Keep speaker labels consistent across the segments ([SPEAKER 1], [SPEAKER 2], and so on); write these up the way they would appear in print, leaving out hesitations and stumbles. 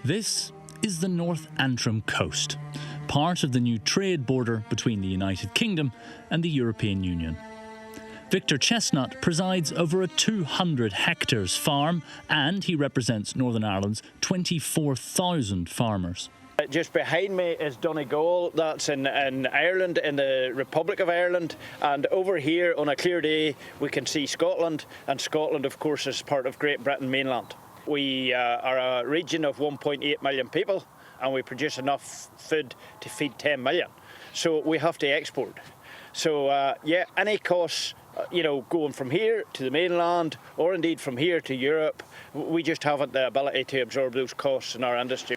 [SPEAKER 1] This is the North Antrim coast, part of the new trade border between the United Kingdom and the European Union. Victor CHESNUTT presides over a 200 hectares farm, and he represents Northern Ireland's 24,000 farmers.
[SPEAKER 2] Just behind me is Donegal, that's in Ireland, in the Republic of Ireland, and over here on a clear day we can see Scotland, and Scotland of course is part of Great Britain mainland. We are a region of 1.8 million people, and we produce enough food to feed 10 million, so we have to export. So any costs, going from here to the mainland, or indeed from here to Europe, we just haven't the ability to absorb those costs in our industry.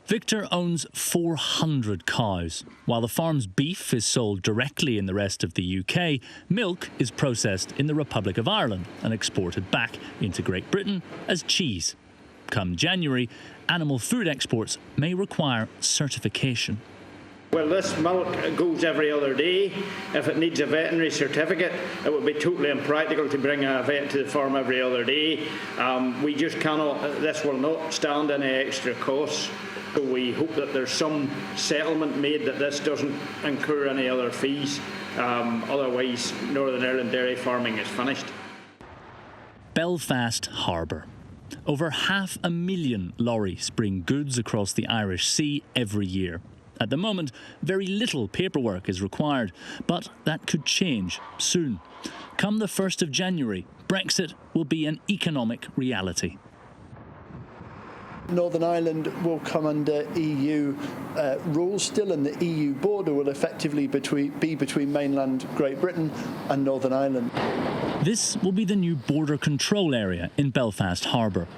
[SPEAKER 1] Victor owns 400 cows. While the farm's beef is sold directly in the rest of the UK, milk is processed in the Republic of Ireland and exported back into Great Britain as cheese. Come January, animal food exports may require certification.
[SPEAKER 2] Well, this milk goes every other day. If it needs a veterinary certificate, it would be totally impractical to bring a vet to the farm every other day. We just cannot, this will not stand any extra costs. So we hope that there's some settlement made that this doesn't incur any other fees. Otherwise, Northern Ireland dairy farming is finished.
[SPEAKER 1] Belfast Harbour. Over 500,000 lorries bring goods across the Irish Sea every year. At the moment, very little paperwork is required, but that could change soon. Come the 1st of January, Brexit will be an economic reality.
[SPEAKER 3] Northern Ireland will come under EU rules still, and the EU border will effectively be between mainland Great Britain and Northern Ireland.
[SPEAKER 1] This will be the new border control area in Belfast Harbour.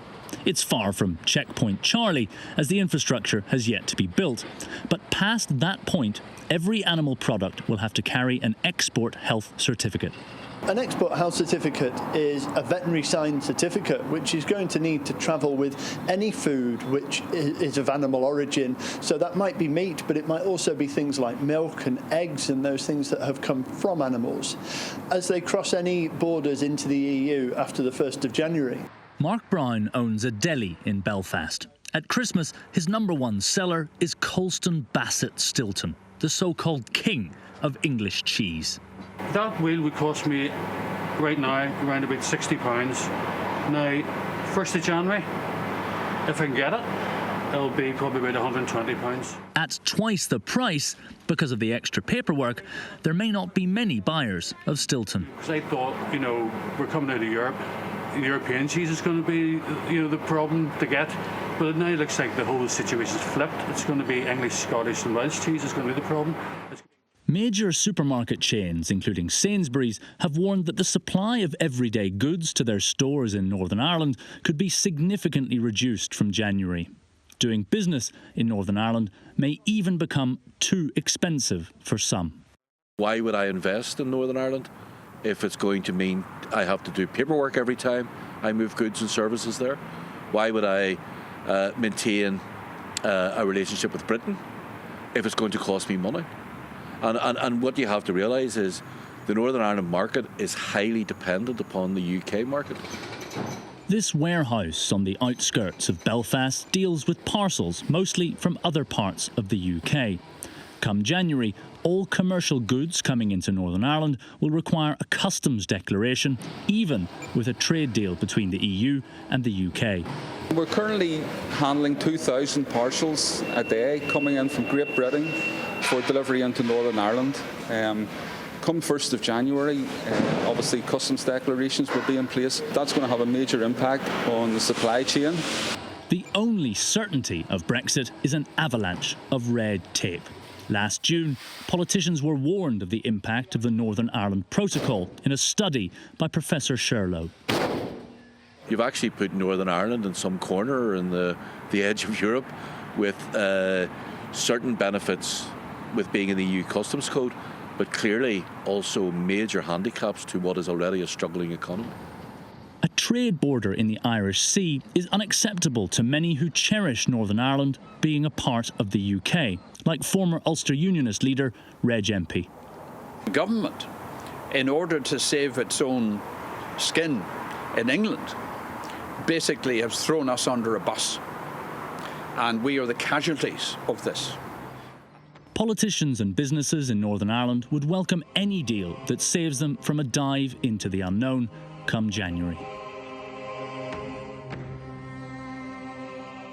[SPEAKER 1] It's far from Checkpoint Charlie, as the infrastructure has yet to be built. But past that point, every animal product will have to carry an export health certificate.
[SPEAKER 3] An export health certificate is a veterinary signed certificate which is going to need to travel with any food which is of animal origin. So that might be meat, but it might also be things like milk and eggs and those things that have come from animals, as they cross any borders into the EU after the 1st of January.
[SPEAKER 1] Mark Brown owns a deli in Belfast. At Christmas, his #1 seller is Colston Bassett Stilton, the so-called king of English cheese.
[SPEAKER 4] That wheel would cost me, right now, around about £60. Now, 1st of January, if I can get it, it'll be probably about £120.
[SPEAKER 1] At twice the price, because of the extra paperwork, there may not be many buyers of Stilton.
[SPEAKER 4] Because I thought, we're coming out of Europe. European cheese is going to be, the problem to get. But it now looks like the whole situation's flipped. It's going to be English, Scottish and Welsh cheese is going to be the problem.
[SPEAKER 1] Major supermarket chains, including Sainsbury's, have warned that the supply of everyday goods to their stores in Northern Ireland could be significantly reduced from January. Doing business in Northern Ireland may even become too expensive for some.
[SPEAKER 5] Why would I invest in Northern Ireland if it's going to mean I have to do paperwork every time I move goods and services there? Why would I maintain a relationship with Britain if it's going to cost me money? And what you have to realise is the Northern Ireland market is highly dependent upon the UK market.
[SPEAKER 1] This warehouse on the outskirts of Belfast deals with parcels, mostly from other parts of the UK. Come January, all commercial goods coming into Northern Ireland will require a customs declaration, even with a trade deal between the EU and the UK.
[SPEAKER 6] We're currently handling 2,000 parcels a day coming in from Great Britain for delivery into Northern Ireland. Come 1st of January, obviously customs declarations will be in place. That's going to have a major impact on the supply chain.
[SPEAKER 1] The only certainty of Brexit is an avalanche of red tape. Last June, politicians were warned of the impact of the Northern Ireland Protocol in a study by Professor Sherlow.
[SPEAKER 5] You've actually put Northern Ireland in some corner in the edge of Europe with certain benefits with being in the EU customs code, but clearly also major handicaps to what is already a struggling economy.
[SPEAKER 1] A trade border in the Irish Sea is unacceptable to many who cherish Northern Ireland being a part of the UK, like former Ulster Unionist leader Reg EMPEY.
[SPEAKER 7] The government, in order to save its own skin in England, basically has thrown us under a bus. and we are the casualties of this.
[SPEAKER 1] Politicians and businesses in Northern Ireland would welcome any deal that saves them from a dive into the unknown come January.